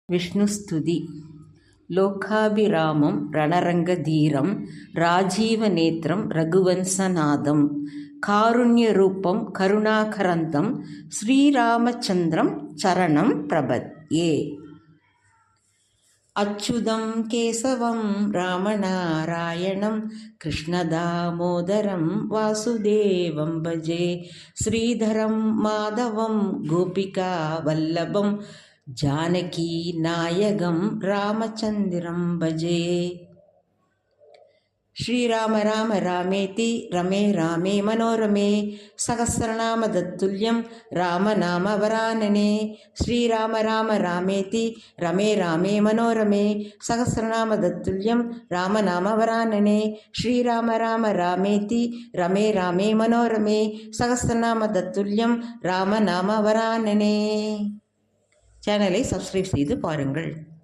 विष्णुस्तुति लोकाभिरामं रणरङ्गधीरं राजीवनेत्रं रघुवंशनाथं कारुण्यरूपं करुणाकरन्तं श्रीरामचन्द्रं चरणं प्रपद्ये। अच्युतं केशवं रामनारायणं कृष्णदामोदरं वासुदेवं भजे। श्रीधरं माधवं गोपिकावल्लभं जानकी नायकं रामचन्द्रं भजे। श्रीराम राम रामेति रमे रामे मनोरमे सहस्रनाम तत्तुल्यं रामनाम वरानने। श्रीराम राम रामेति रमे रामे मनोरमे सहस्रनाम तत्तुल्यं रामनाम वरानने। श्रीराम राम रामेति रमे रामे मनोरमे सहस्रनाम तत्तुल्यं रामनाम वरानने. சேனலை சப்ஸ்கிரைப் செய்து பாருங்கள்.